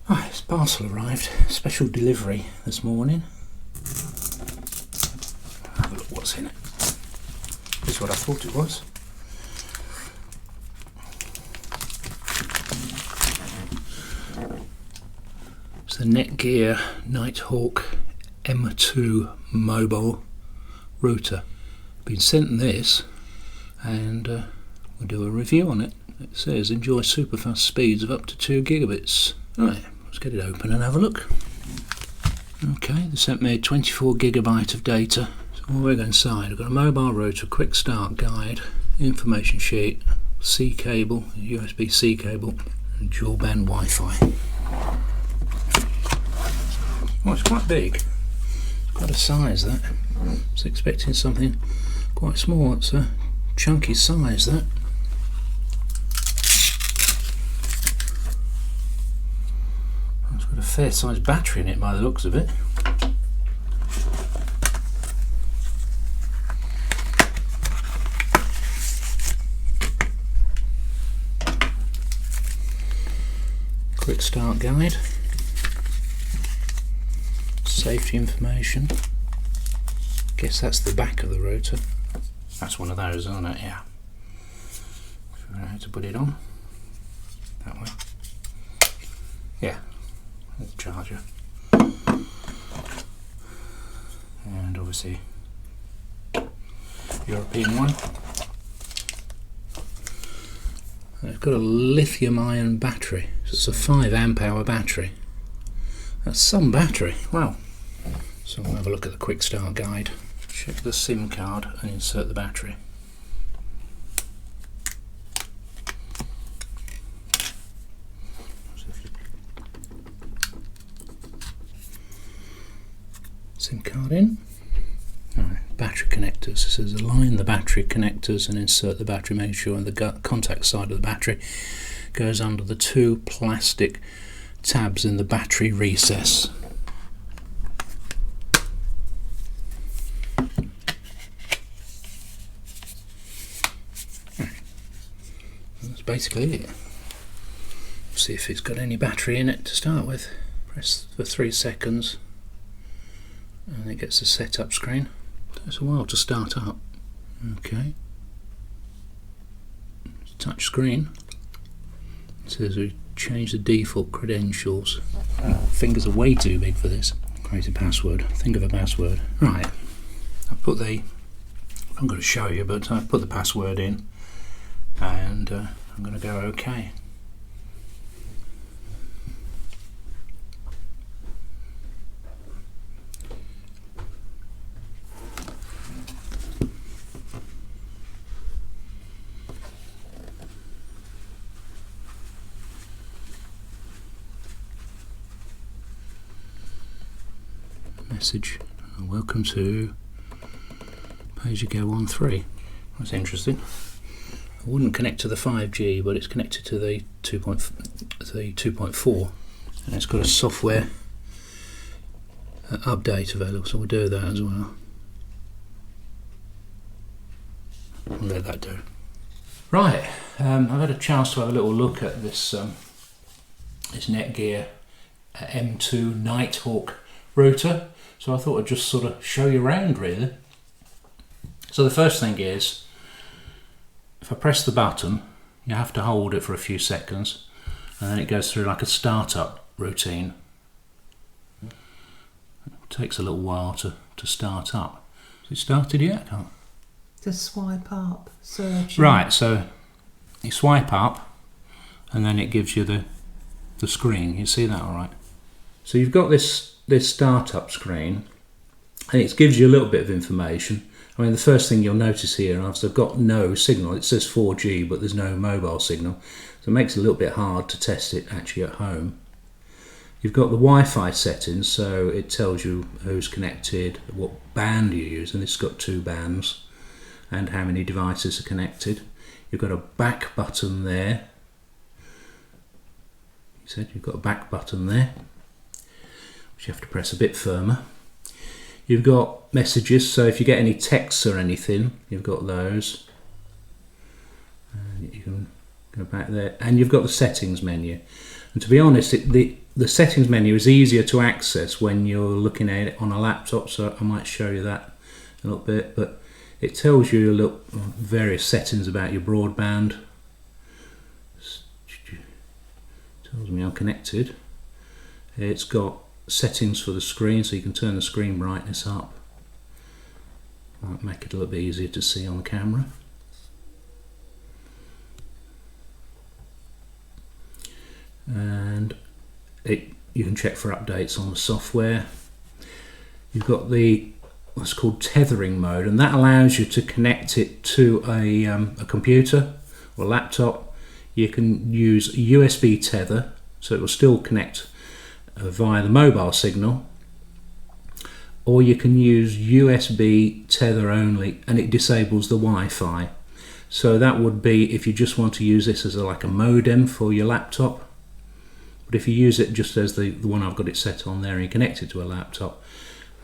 Right, this parcel arrived, special delivery this morning. Have a look what's in it. This is what I thought it was. It's the Netgear Nighthawk M2 mobile router. Been sent this, and we'll do a review on it. It says enjoy super fast speeds of up to 2 gigabits. Right, let's get it open and have a look. Okay, they sent me 24 gigabyte of data. So we'll go inside. I've got a mobile router, quick start guide, information sheet, C cable, USB-C cable, and dual band Wi-Fi. Well, it's quite big. It's quite a size, that. I was expecting something quite small. It's a chunky size, that. It's got a fair sized battery in it by the looks of it. Quick start guide. Safety information. Guess that's the back of the router. That's one of those, isn't it? Yeah. Figure out how to put it on. That way. Yeah. The charger. And obviously European one. It's got a lithium ion battery. So it's a 5 amp hour battery. That's some battery. Wow. So we'll have a look at the quick start guide. Check the SIM card and insert the battery. SIM card in. Alright, battery connectors. It says align the battery connectors and insert the battery. Make sure the contact side of the battery goes under the 2 plastic tabs in the battery recess. That's basically it. See if it's got any battery in it to start with. Press for 3 seconds and it gets a setup screen. Takes a while to start up. Okay. Touch screen. It says we change the default credentials. Fingers are way too big for this. Create a password. Think of a password. Right. I'm going to show you, but I've put the password in, and I'm going to go OK. Message, welcome to pay-as-you-go-on 3. That's interesting. I wouldn't connect to the 5G, but it's connected to the 2.4, and it's got a software update available, so we'll do that as well. I'll let that do. Right, I've had a chance to have a little look at this this Netgear M2 Nighthawk router. So I thought I'd just sort of show you around, really. So the first thing is, if I press the button, you have to hold it for a few seconds, and then it goes through like a startup routine. It takes a little while to start up. Has it started yet? Oh. To swipe up, search. Right, so you swipe up, and then it gives you the screen. You see that all right? So you've got this startup screen, and it gives you a little bit of information. I mean, the first thing you'll notice here, I've got no signal. It says 4G, but there's no mobile signal, so it makes it a little bit hard to test it actually at home. You've got the Wi-Fi settings, so it tells you who's connected, what band you use, and it's got 2 bands, and how many devices are connected. You've got a back button there. You said you've got a back button there, which you have to press a bit firmer. You've got messages, so if you get any texts or anything, you've got those. And you can go back there, and you've got the settings menu. And to be honest, the settings menu is easier to access when you're looking at it on a laptop, so I might show you that a little bit. But it tells you various settings about your broadband. Tells me I'm connected. It's got settings for the screen, so you can turn the screen brightness up. Might make it a little bit easier to see on the camera. And you can check for updates on the software. You've got what's called tethering mode, and that allows you to connect it to a computer or a laptop. You can use USB tether, so it will still connect via the mobile signal, or you can use USB tether only, and it disables the Wi-Fi. So that would be if you just want to use this as like a modem for your laptop. But if you use it just as the one I've got it set on there, and you connect it to a laptop,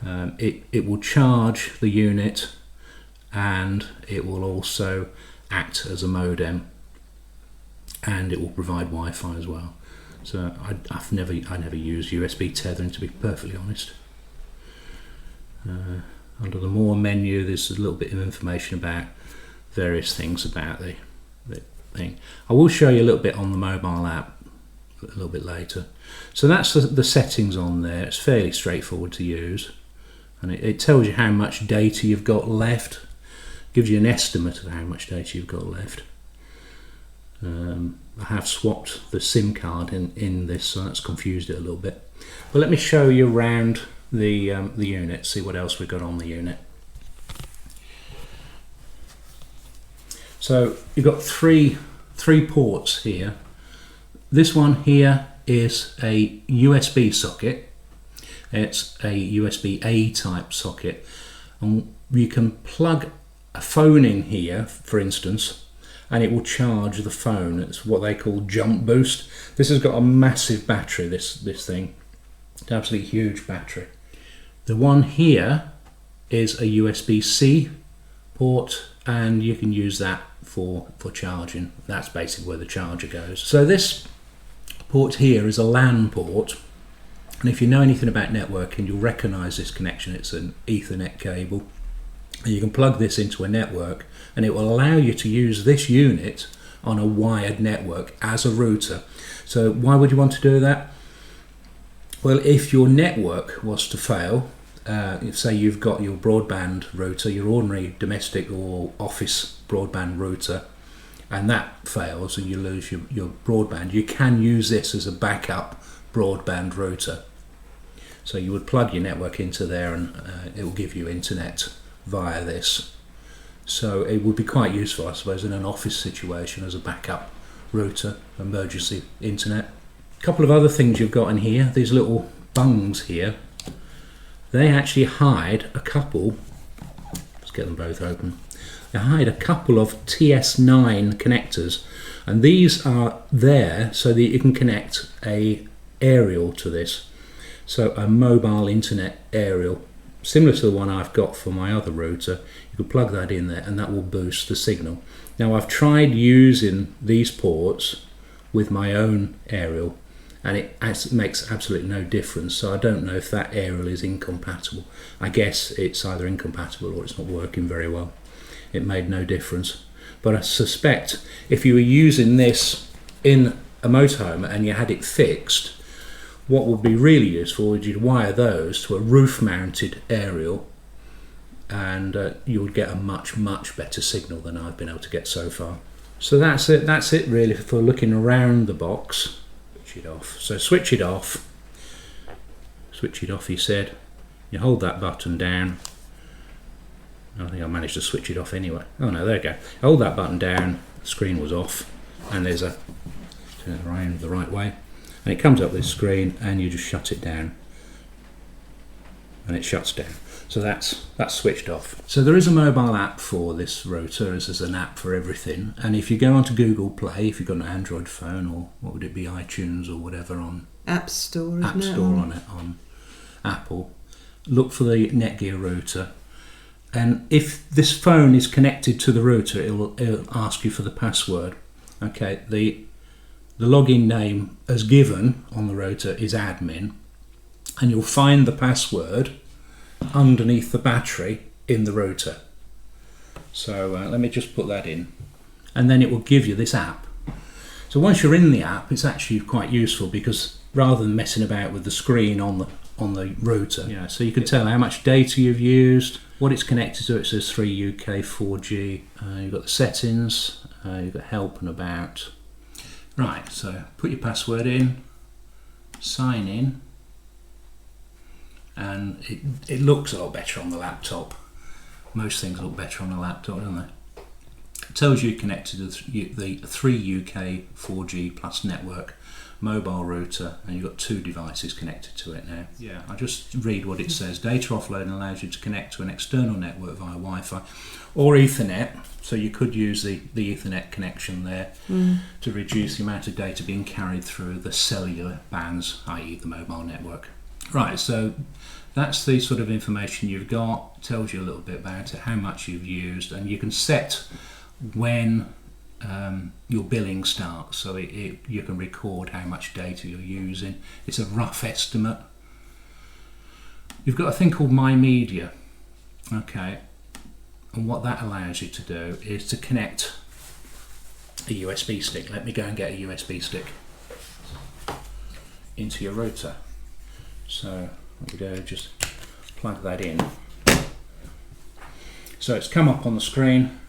it will charge the unit, and it will also act as a modem, and it will provide Wi-Fi as well. So I never used USB tethering, to be perfectly honest. Under the More menu, there's a little bit of information about various things about the thing. I will show you a little bit on the mobile app a little bit later. So that's the settings on there. It's fairly straightforward to use, and it tells you how much data you've got left, gives you an estimate of how much data you've got left. I have swapped the SIM card in this, so that's confused it a little bit. But let me show you around the unit, see what else we've got on the unit. So you've got three ports here. This one here is a USB socket. It's a USB-A type socket, and you can plug a phone in here, for instance, and it will charge the phone. It's what they call jump boost. This has got a massive battery, this thing. It's an absolutely huge battery. The one here is a USB-C port, and you can use that for charging. That's basically where the charger goes. So this port here is a LAN port, and if you know anything about networking, you'll recognize this connection. It's an Ethernet cable, and you can plug this into a network, and it will allow you to use this unit on a wired network as a router. So why would you want to do that? Well, if your network was to fail, if say you've got your broadband router, your ordinary domestic or office broadband router, and that fails and you lose your broadband, you can use this as a backup broadband router. So you would plug your network into there, and it will give you internet via this. So it would be quite useful, I suppose, in an office situation as a backup router, emergency internet. A couple of other things you've got in here, these little bungs here, they actually hide a couple, let's get them both open, they hide a couple of TS9 connectors, and these are there so that you can connect a aerial to this, so a mobile internet aerial, similar to the one I've got for my other router. You can plug that in there and that will boost the signal. Now I've tried using these ports with my own aerial, and it makes absolutely no difference, so I don't know if that aerial is incompatible. I guess it's either incompatible or it's not working very well. It made no difference, but I suspect if you were using this in a motorhome and you had it fixed, what would be really useful is you'd wire those to a roof mounted aerial, and you would get a much better signal than I've been able to get so far. So that's it really for looking around the box. Switch it off. So switch it off, he said. You hold that button down. I think I managed to switch it off anyway. Oh no, there we go. Hold that button down, the screen was off, and there's a, turn it around the right way, and it comes up this screen and you just shut it down, and it shuts down. So that's switched off. So there is a mobile app for this router, as there's an app for everything, and if you go onto Google Play, if you've got an Android phone, or what would it be, iTunes or whatever, on App Store, App Store on Apple, look for the Netgear router, and if this phone is connected to the router, it'll ask you for the password. Okay, the The login name as given on the rotor is admin, and you'll find the password underneath the battery in the rotor. So let me just put that in, and then it will give you this app. So once you're in the app, it's actually quite useful, because rather than messing about with the screen on the rotor, so you can tell how much data you've used, what it's connected to. It says 3 UK 4G. You've got the settings, you've got help and about. Right, so put your password in, sign in, and it looks a lot better on the laptop. Most things look better on a laptop, don't they? It tells you connected to the 3 UK 4G plus network mobile router, and you've got 2 devices connected to it now. Yeah, I'll just read what it says. Data offloading allows you to connect to an external network via Wi-Fi or Ethernet, so you could use the Ethernet connection there to reduce the amount of data being carried through the cellular bands, i.e. the mobile network. Right, so that's the sort of information you've got. It tells you a little bit about it, how much you've used, and you can set when your billing starts, so you can record how much data you're using. It's a rough estimate. You've got a thing called My Media, okay, and what that allows you to do is to connect a USB stick. Let me go and get a USB stick into your router. So let me go, just plug that in. So it's come up on the screen,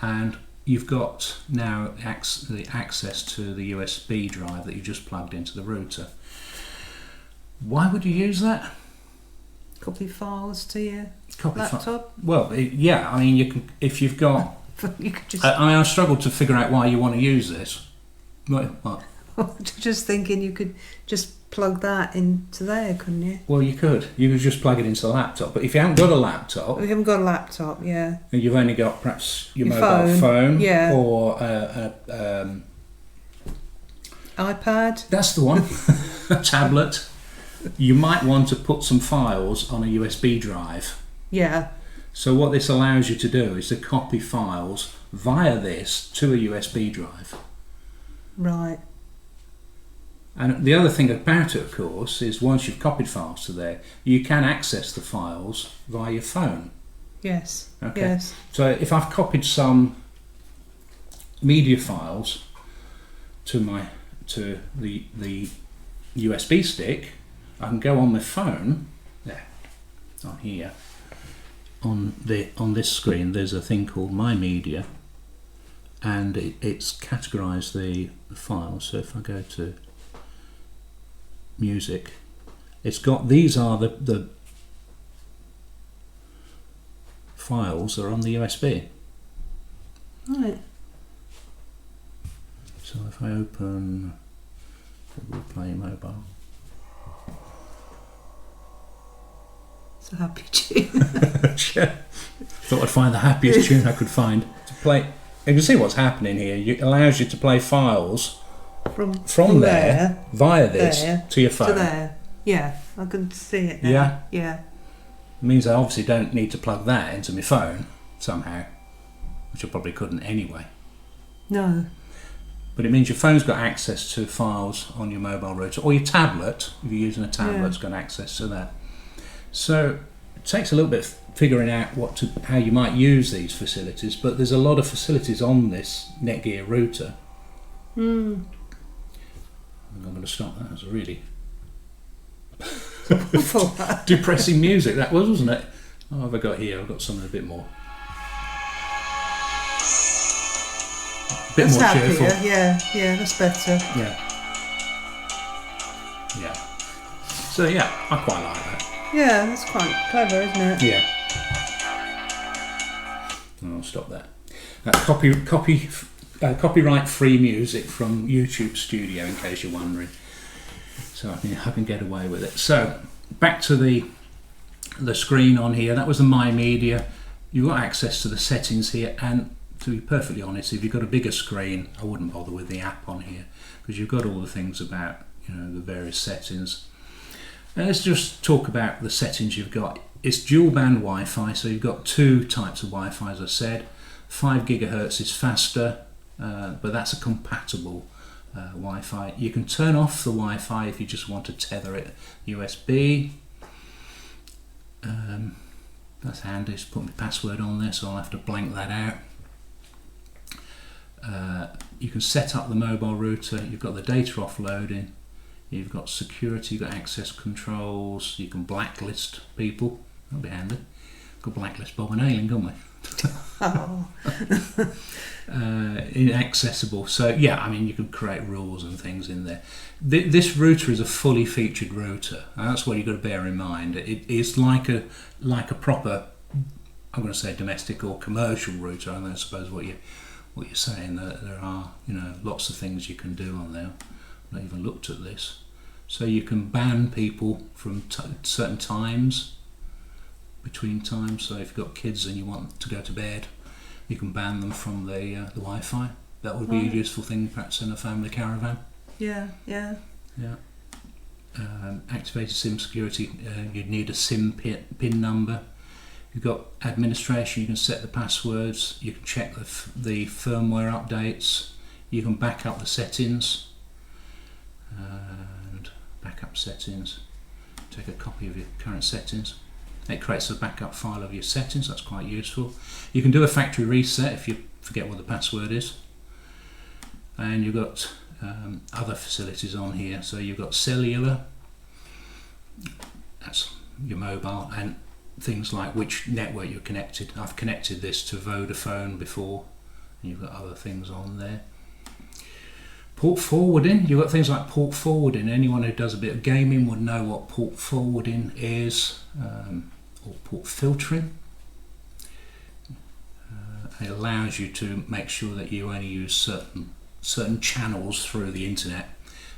and you've got now the access to the USB drive that you just plugged into the router. Why would you use that? Copy files to your laptop? Well, yeah, I mean, you can, if you've got... You could just... I struggled to figure out why you want to use this. What? Just thinking you could just plug that into there, couldn't you? Well, you could. You could just plug it into the laptop. But if you haven't got a laptop... We haven't got a laptop, yeah. And you've only got perhaps your mobile phone yeah. or iPad. That's the one. A tablet. You might want to put some files on a USB drive. Yeah. So what this allows you to do is to copy files via this to a USB drive. Right. And the other thing about it, of course, is once you've copied files to there, you can access the files via your phone. Yes. Okay. Yes. So if I've copied some media files to the USB stick, I can go on my phone there, on here, on this screen. There's a thing called My Media, and it's categorised the files. So if I go to music, it's got, these are the files that are on the USB. Right. So if I open Google Play Mobile, it's a happy tune. thought I'd find the happiest tune I could find to play. You can see what's happening here. It allows you to play files from there via this to your phone. To there. Yeah, I can see it now. Yeah? Yeah. It means I obviously don't need to plug that into my phone somehow, which I probably couldn't anyway. No. But it means your phone's got access to files on your mobile router, or your tablet, if you're using a tablet, it's got access to that. So it takes a little bit of figuring out how you might use these facilities, but there's a lot of facilities on this Netgear router. I'm going to stop that. That's a really depressing music that was, wasn't it? What have I got here? I've got something a bit more. That's more happier. cheerful. Yeah, that's better. Yeah. So yeah, I quite like that. Yeah, that's quite clever, isn't it? Yeah. I'll stop that. Copyright-free music from YouTube Studio, in case you're wondering. So I can get away with it. So back to the screen on here. That was the My Media. You've got access to the settings here, and to be perfectly honest, if you've got a bigger screen, I wouldn't bother with the app on here, because you've got all the things about, the various settings. And let's just talk about the settings you've got. It's dual band Wi-Fi, so you've got 2 types of Wi-Fi, as I said. 5 gigahertz is faster, but that's a compatible Wi-Fi. You can turn off the Wi-Fi if you just want to tether it USB. That's handy. Just put my password on there, so I'll have to blank that out. You can set up the mobile router. You've got the data offloading. You've got security. You've got access controls. You can blacklist people. That'll be handy. Could blacklist Bob and Aileen, couldn't we? Oh. Inaccessible. So yeah, I mean, you can create rules and things in there. This router is a fully featured router, and that's what you've got to bear in mind. It is like a proper, I'm going to say domestic or commercial router. I suppose what you're saying, that there are, you know, lots of things you can do on there. I've not even looked at this. So you can ban people from certain times, between times. So if you've got kids and you want to go to bed, you can ban them from the Wi-Fi. That would be a useful thing, perhaps in a family caravan. Yeah. Activated SIM security. You'd need a SIM PIN number. You've got administration. You can set the passwords. You can check the firmware updates. You can back up the settings. And backup settings. Take a copy of your current settings. It creates a backup file of your settings. That's quite useful. You can do a factory reset if you forget what the password is. And you've got other facilities on here. So you've got cellular. That's your mobile, and things like which network you're connected. I've connected this to Vodafone before, and you've got other things on there. Port forwarding, you've got things like port forwarding. Anyone who does a bit of gaming would know what port forwarding is, or port filtering. It allows you to make sure that you only use certain channels through the internet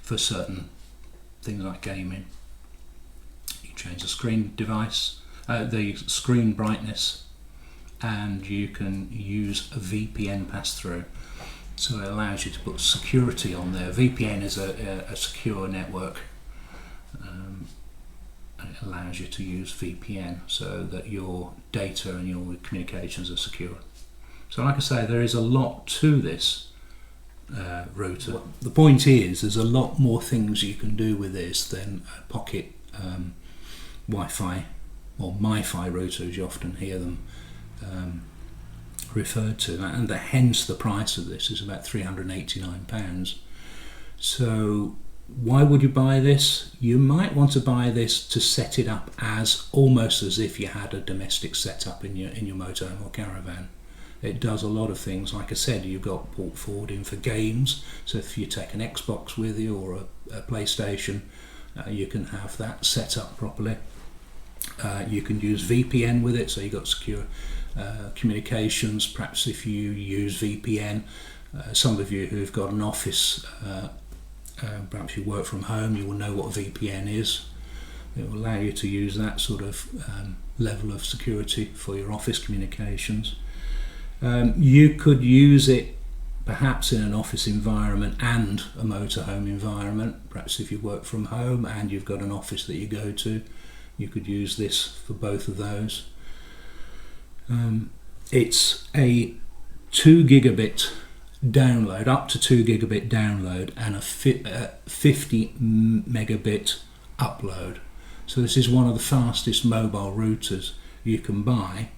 for certain things like gaming. You change the screen device, the screen brightness, and you can use a VPN pass-through. So it allows you to put security on there. VPN is a secure network. It allows you to use VPN so that your data and your communications are secure. So like I say, there is a lot to this router. The point is, there's a lot more things you can do with this than a pocket Wi-Fi or Mi-Fi router, as you often hear them referred to, and hence the price of this is about £389. So why would you buy this? You might want to buy this to set it up as almost as if you had a domestic setup in your motorhome or caravan. It does a lot of things. Like I said, you've got port forwarding for games, so if you take an Xbox with you or a PlayStation, you can have that set up properly. You can use VPN with it, so you've got secure communications. Perhaps if you use VPN, some of you who've got an office, perhaps you work from home, you will know what a VPN is. It will allow you to use that sort of level of security for your office communications. You could use it perhaps in an office environment and a motorhome environment. Perhaps if you work from home and you've got an office that you go to, you could use this for both of those. It's a 2 gigabit download, up to 2 gigabit download, and a 50 megabit upload. So this is one of the fastest mobile routers you can buy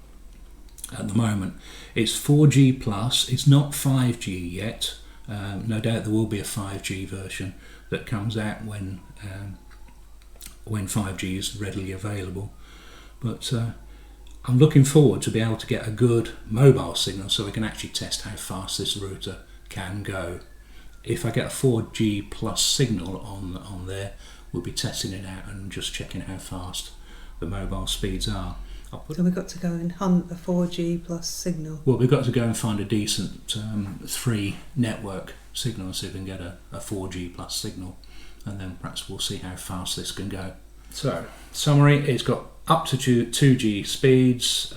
at the moment. It's 4G plus, it's not 5G yet. No doubt there will be a 5G version that comes out when 5G is readily available. But I'm looking forward to be able to get a good mobile signal so we can actually test how fast this router can go. If I get a 4G plus signal on there, we'll be testing it out and just checking how fast the mobile speeds are. So we've got to go and hunt a 4G plus signal. Well, we've got to go and find a decent 3 network signal and see if we can get a 4G plus signal, and then perhaps we'll see how fast this can go. So, summary, it's got up to 2G speeds.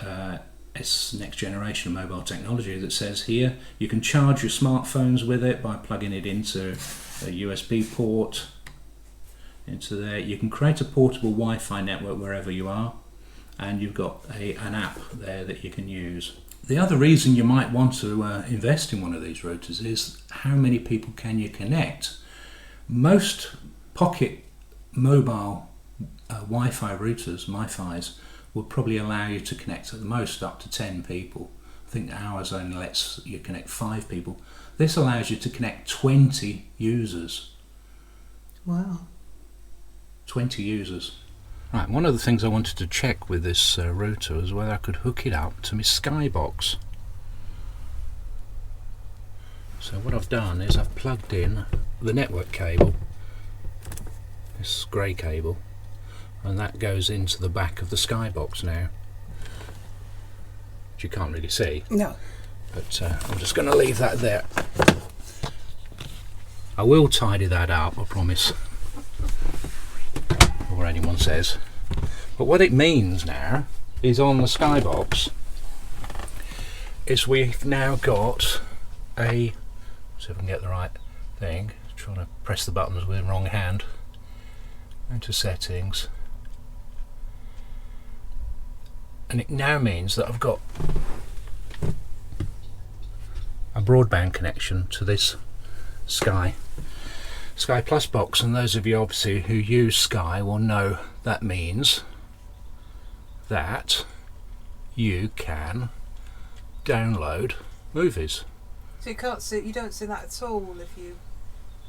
It's next generation of mobile technology, as it says here. You can charge your smartphones with it by plugging it into a USB port into there. You can create a portable Wi-Fi network wherever you are, and you've got an app there that you can use. the other reason you might want to invest in one of these routers is how many people can you connect. Most pocket mobile Wi-Fi routers, MiFis, will probably allow you to connect at the most up to 10 people. I think ours only lets you connect 5 people. This allows you to connect 20 users. Wow. 20 users. Right, one of the things I wanted to check with this router was whether I could hook it up to my Skybox. So what I've done is I've plugged in the network cable, this grey cable, and that goes into the back of the Skybox now, which you can't really see. No. But I'm just going to leave that there. I will tidy that up, I promise, or anyone says. But what it means now is on the Skybox is we've now got a, see if I can get the right thing, trying to press the buttons with the wrong hand, into settings, and it now means that I've got a broadband connection to this Sky Plus box, and those of you obviously who use Sky will know that means that you can download movies. So you can't see, you don't see that at all if you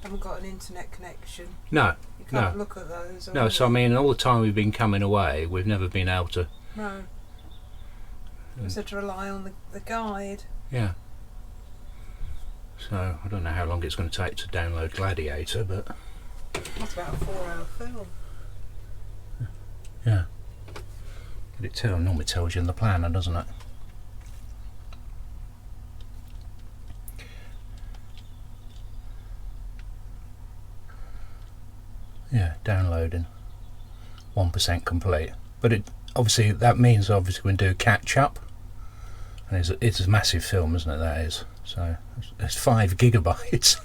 haven't got an internet connection. No, You can't no. look at those. No, so I mean, all the time we've been coming away, we've never been able to. No. You just have to rely on the guide. Yeah. So I don't know how long it's going to take to download Gladiator, but That's about a 4-hour film. yeah. But it normally tells you in the planner, doesn't it? Yeah, downloading. 1% complete. But it obviously that means obviously we can do catch up. And it's a massive film, isn't it? That is. So it's 5 gigabytes.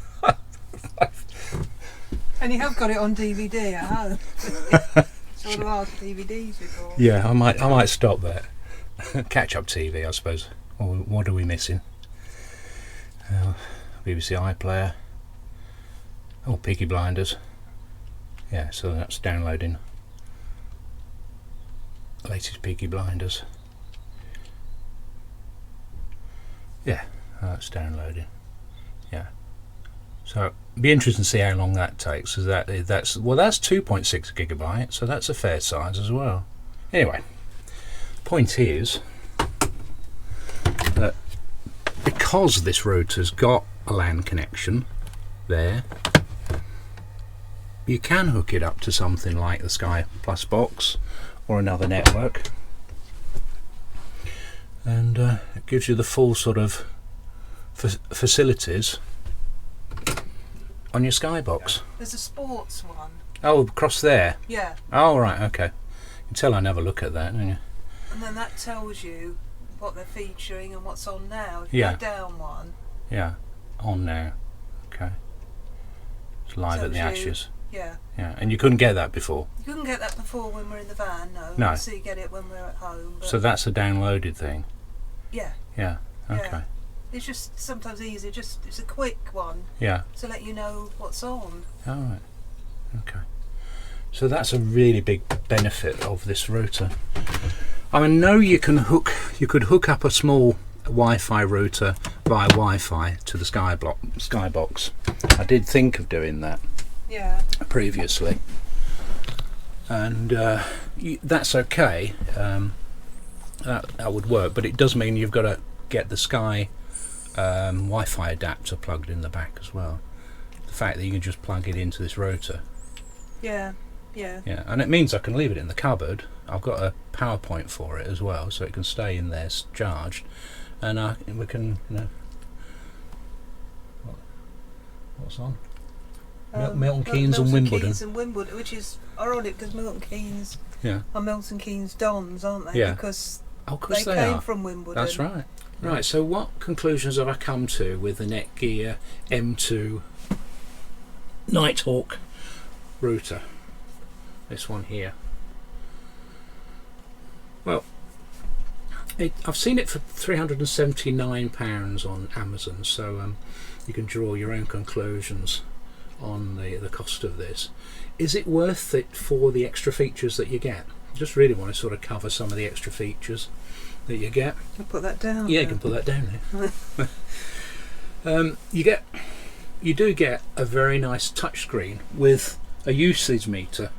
And you have got it on DVD at home. It's one of our DVDs before. Yeah, I might stop there. Catch up TV, I suppose. What are we missing? BBC iPlayer. Oh, Peaky Blinders. Yeah, so that's downloading. Latest Peaky Blinders. Yeah, that's downloading. Yeah. So it'd be interesting to see how long that takes. Is that's 2.6 gigabytes, so that's a fair size as well. Anyway, point is that because this router's got a LAN connection there, you can hook it up to something like the Sky Plus box or another network, and it gives you the full sort of facilities on your Skybox. There's a sports one. Oh, across there. Yeah. Oh, right, okay. You can tell I never look at that, don't you? And then that tells you what they're featuring and what's on now. If you Yeah. go down one, Yeah, on now. Okay. It's live at the tells you- Ashes. yeah. Yeah, and you couldn't get that before. You couldn't get that before when we're in the van, no. No. So you get it when we're at home. But So that's a downloaded thing. yeah. Yeah. Okay. Yeah. It's just sometimes easier. It's a quick one Yeah. to let you know what's on. All right. Okay. So that's a really big benefit of this router. I know you could hook up a small Wi-Fi router via Wi-Fi to the Skybox. I did think of doing that Yeah. previously, and that's okay. That would work, but it does mean you've got to get the Sky Wi-Fi adapter plugged in the back as well. The fact that you can just plug it into this router. Yeah. Yeah. Yeah, and it means I can leave it in the cupboard. I've got a power point for it as well, so it can stay in there charged, and we can, what's on? Milton Keynes and Wimbledon. Keynes and Wimbledon, which is ironic because Milton Keynes Yeah. are Milton Keynes Dons, aren't they? Yeah. Because Oh, of course they they came are. from Wimbledon. That's right. Right, so what conclusions have I come to with the Netgear M2 Nighthawk router? This one here. Well, I've seen it for £379 on Amazon, so you can draw your own conclusions on the cost of this. Is it worth it for the extra features that you get? Just really want to sort of cover some of the extra features that you get. I'll put that down. Yeah, you can put that down there. You do get a very nice touchscreen with a usage meter,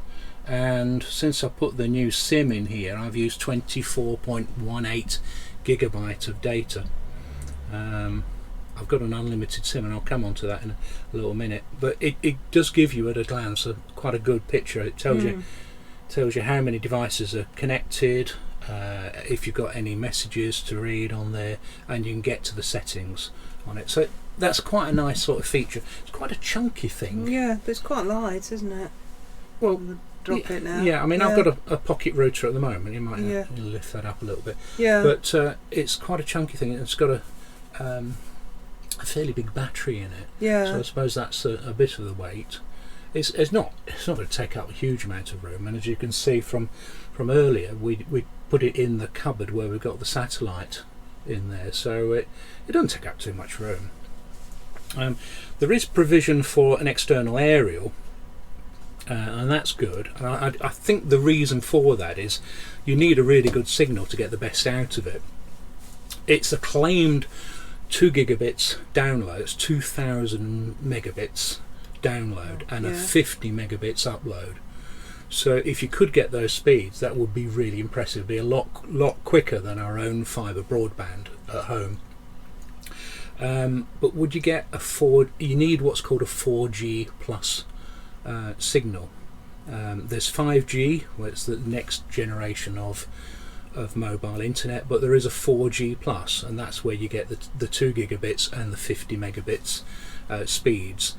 and since I put the new SIM in here, I've used 24.18 gigabyte of data. I've got an unlimited SIM, and I'll come on to that in a little minute, but it does give you at a glance quite a good picture. It tells you how many devices are connected, if you've got any messages to read on there, and you can get to the settings on it. So that's quite a nice sort of feature. It's quite a chunky thing. Yeah, but it's quite light, isn't it? Well, drop it now. Yeah, I mean, I've got a pocket router at the moment. You might have to lift that up a little bit. Yeah. But it's quite a chunky thing. It's got a fairly big battery in it. Yeah. So I suppose that's a bit of the weight. It's not going to take up a huge amount of room, and as you can see from earlier, we put it in the cupboard where we've got the satellite in there, so it doesn't take up too much room. There is provision for an external aerial, and that's good. And I think the reason for that is you need a really good signal to get the best out of it. It's a claimed 2 gigabits download, it's 2000 megabits download, and a 50 megabits upload. So if you could get those speeds, that would be really impressive. It'd be a lot quicker than our own fibre broadband at home. But would you get you need what's called a 4G plus signal. There's 5G, where it's the next generation of mobile internet, but there is a 4G plus, and that's where you get the 2 gigabits and the 50 megabits speeds.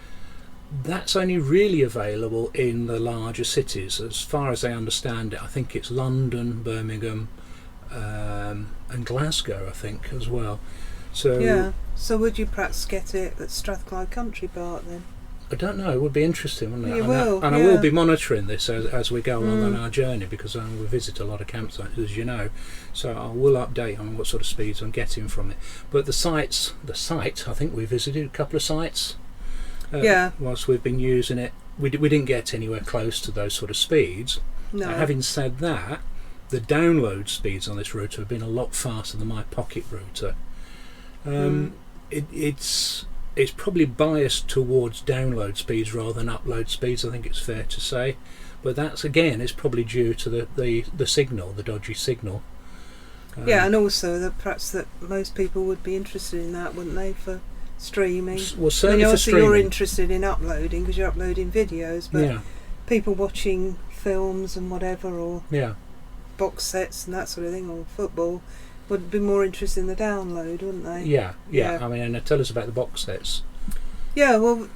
That's only really available in the larger cities. As far as I understand it, I think it's London, Birmingham, and Glasgow, I think, as well. So yeah. So would you perhaps get it at Strathclyde Country Park then? I don't know. It would be interesting, wouldn't it? You will, I will be monitoring this as we go along on our journey, because we visit a lot of campsites, as you know. So I will update on what sort of speeds I'm getting from it. But the site, I think we visited a couple of sites. Whilst we've been using it, we didn't get anywhere close to those sort of speeds. No. Having said that, the download speeds on this router have been a lot faster than my pocket router. It's probably biased towards download speeds rather than upload speeds, I think it's fair to say. But that's, again, it's probably due to the signal, the dodgy signal. Yeah, and also that perhaps that most people would be interested in that, wouldn't they, for streaming? Well, certainly for streaming. You're interested in uploading because you're uploading videos, but people watching films and whatever, or box sets and that sort of thing, or football, would be more interested in the download, wouldn't they? Yeah. I mean, and tell us about the box sets. Yeah, well,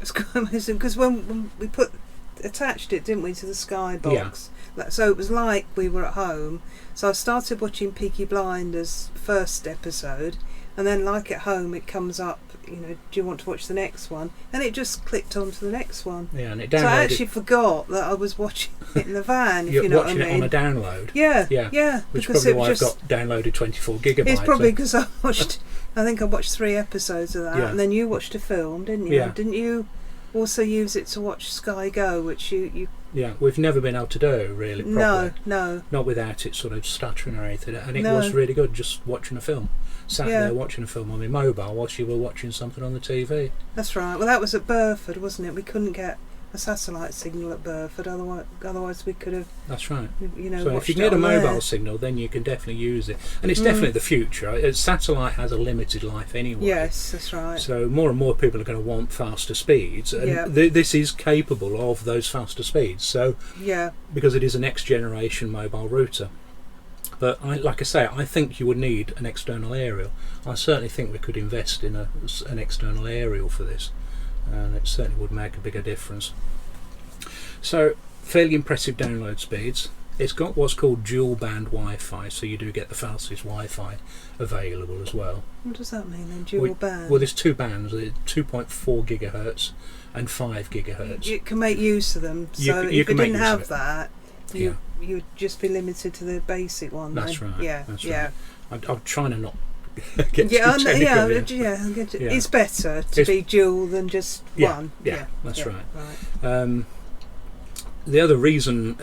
it's quite amazing because when we attached it, didn't we, to the Sky box? Yeah. So it was like we were at home. So I started watching Peaky Blinders first episode, and then like at home it comes up, do you want to watch the next one? And it just clicked onto the next one. Yeah, and it downloaded. So I actually forgot that I was watching it in the van, if you know what I mean. You're watching it on a download. Yeah. Which is probably why I've got downloaded 24 gigabytes. It's probably because I think I watched 3 episodes of that, and then you watched a film, didn't you? Yeah. Didn't you also use it to watch Sky Go, which you... Yeah, we've never been able to do really properly. No. Not without it sort of stuttering or anything. And it was really good just watching a film. Sat there watching a film on my mobile whilst you were watching something on the TV. That's right. Well, that was at Burford, wasn't it? We couldn't get a satellite signal at Burford, otherwise we could have... That's right. So if you can get a mobile signal, then you can definitely use it. And it's definitely the future. Satellite has a limited life anyway. Yes, that's right. So more and more people are going to want faster speeds, and this is capable of those faster speeds. So because it is a next generation mobile router. But like I say, I think you would need an external aerial. I certainly think we could invest in an external aerial for this, and it certainly would make a bigger difference. So fairly impressive download speeds. It's got what's called dual band Wi-Fi, so you do get the fastest Wi-Fi available as well. What does that mean then, dual band? Well, there's 2 bands, 2.4 gigahertz and 5 gigahertz. You can make use of them. So if you didn't have that, you would just be limited to the basic one. That's then. right. Yeah, That's yeah. right. I'm trying to not get too Yeah, technical. yeah. It's better to be dual than just one. Yeah, that's right. Right. The other reason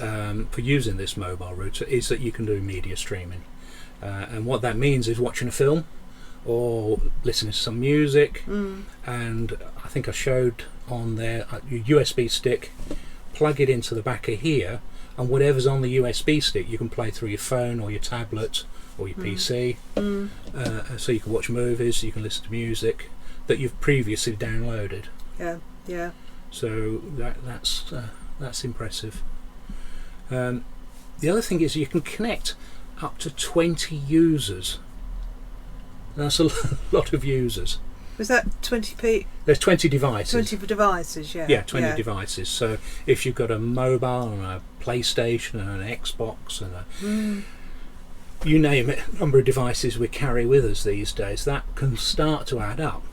for using this mobile router is that you can do media streaming, and what that means is watching a film or listening to some music. And I think I showed on there your USB stick, plug it into the back of here, and whatever's on the USB stick you can play through your phone or your tablet or your PC. So you can watch movies, you can listen to music that you've previously downloaded. Yeah. So that's impressive. The other thing is you can connect up to 20 users. That's a lot of users. Was that 20p? There's 20 devices. 20 devices, yeah. Yeah, 20 devices. So if you've got a mobile and a PlayStation and an Xbox and you name it, number of devices we carry with us these days, that can start to add up.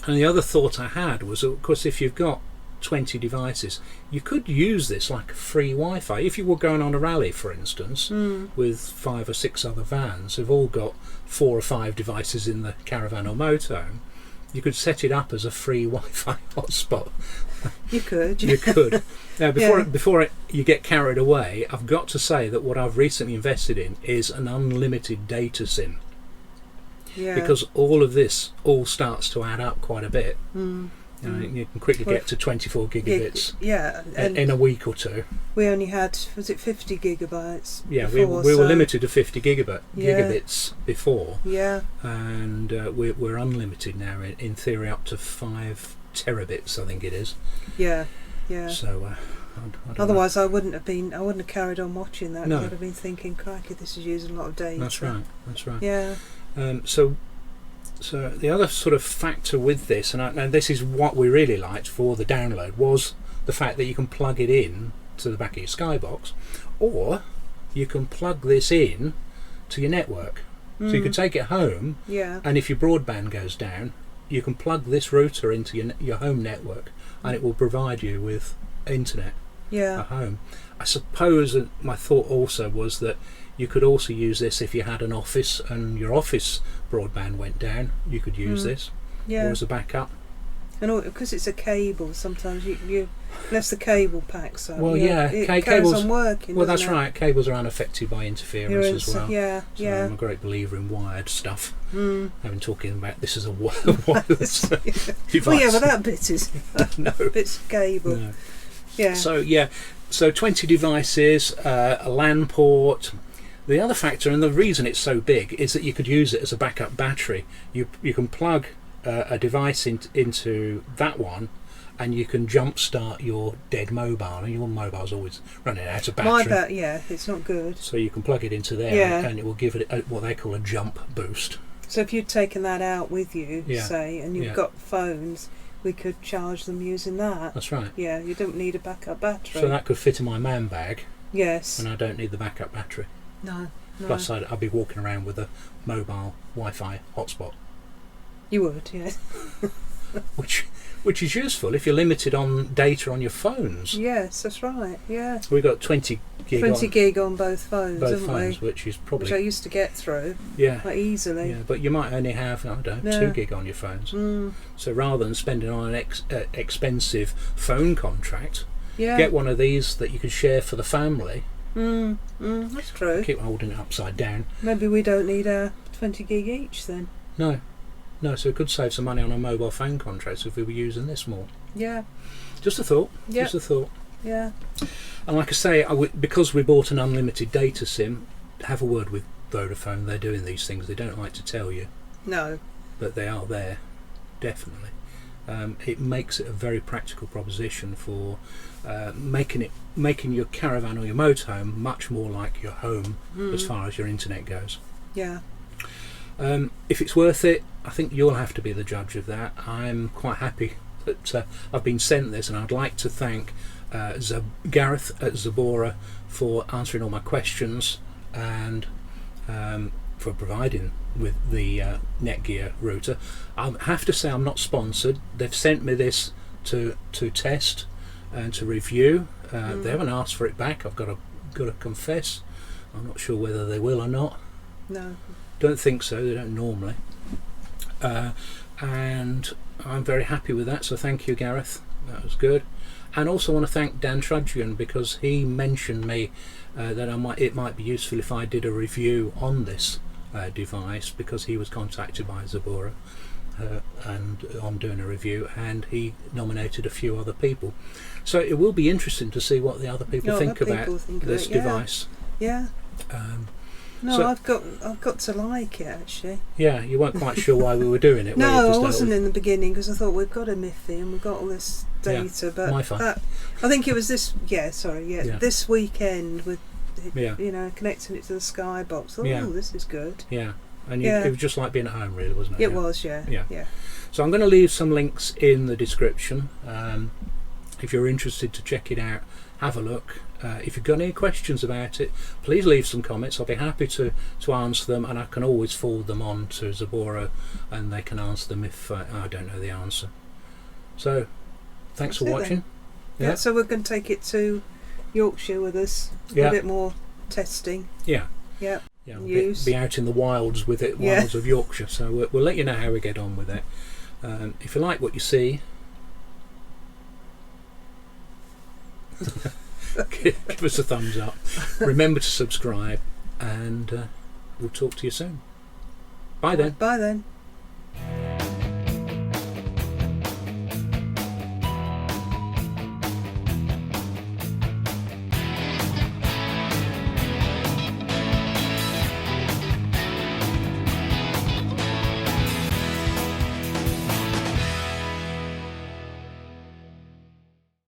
And the other thought I had was, of course, if you've got 20 devices, you could use this like free Wi-Fi. If you were going on a rally, for instance, with 5 or 6 other vans who've all got 4 or 5 devices in the caravan or motorhome, you could set it up as a free Wi-Fi hotspot. You could. You could. Now, before you get carried away, I've got to say that what I've recently invested in is an unlimited data SIM. Yeah. Because all of this all starts to add up quite a bit. You can quickly get to 24 gigabits in a week or two. We only had, was it 50 gigabytes? Yeah, before, we were limited to 50 gigabits before. Yeah. And we're unlimited now, in theory up to 5 terabits, I think it is. Yeah. So otherwise I wouldn't have carried on watching that. No. I'd have been thinking, crikey, this is using a lot of data. That's right. Yeah. So the other sort of factor with this, and this is what we really liked for the download, was the fact that you can plug it in to the back of your Skybox, or you can plug this in to your network. So you can take it home, and if your broadband goes down, you can plug this router into your home network, and it will provide you with internet at home. I suppose that my thought also was that you could also use this if you had an office and your office broadband went down. You could use this or as a backup. And because it's a cable, sometimes you unless the cable packs up. Well, it carries cables on working. Well, that's it? Right. Cables are unaffected by interference as well. So I'm a great believer in wired stuff. I've been talking about this as a wireless device. Well, but that bit is no, bit's cable. No. Yeah. So 20 devices, a LAN port. The other factor, and the reason it's so big, is that you could use it as a backup battery. You can plug a device into that one, and you can jump start your dead mobile, and your mobile's always running out of battery. It's not good. So you can plug it into there, and it will give it what they call a jump boost. So if you'd taken that out with you, say, and you've got phones, we could charge them using that. That's right. Yeah, you don't need a backup battery. So that could fit in my man bag. Yes. And I don't need the backup battery. No. Plus, I'd be walking around with a mobile Wi-Fi hotspot. You would, yeah. which is useful if you're limited on data on your phones. Yes, that's right. Yeah. We've got 20 gig on both phones, haven't we? Which is probably which I used to get through. Quite easily. Yeah, but you might only have 2 gig on your phones. So rather than spending on an expensive phone contract, get one of these that you can share for the family. That's true. Keep holding it upside down. Maybe we don't need our 20 gig each then. No, so we could save some money on our mobile phone contracts if we were using this more. Yeah. Just a thought. Just a thought. Yeah. And like I say, because we bought an unlimited data SIM, have a word with Vodafone. They're doing these things. They don't like to tell you. No. But they are there, definitely. It makes it a very practical proposition for making your caravan or your motorhome much more like your home as far as your internet goes. Yeah. If it's worth it, I think you'll have to be the judge of that. I'm quite happy that I've been sent this, and I'd like to thank Gareth at Zabora for answering all my questions and for providing with the Netgear router. I have to say I'm not sponsored. They've sent me this to test and to review. They haven't asked for it back. I've got a got to confess, I'm not sure whether they will or not. No. Don't think so, they don't normally. And I'm very happy with that, so thank you, Gareth. That was good. And also want to thank Dan Trudgian, because he mentioned me that it might be useful if I did a review on this device, because he was contacted by Zabora and on doing a review, and he nominated a few other people. So it will be interesting to see what the other people think about this device. Yeah. No, so, I've got to like it, actually. Yeah, you weren't quite sure why we were doing it. No, I wasn't in the beginning, because I thought we've got a Miffy and we've got all this data, but I think it was this. This weekend with connecting it to the Skybox. Oh, this is good. Yeah, and it was just like being at home, really, wasn't it? It was, yeah. So I'm going to leave some links in the description. If you're interested to check it out, have a look. If you've got any questions about it, please leave some comments. I'll be happy to answer them, and I can always forward them on to Zabora, and they can answer them if I don't know the answer. So, thanks for watching. Yeah, so we're going to take it to Yorkshire with us. A bit more testing. Yeah. Be out in the wilds with it, wilds of Yorkshire. So we'll let you know how we get on with it. If you like what you see, give us a thumbs up. Remember to subscribe, and we'll talk to you soon. Bye then. Bye then.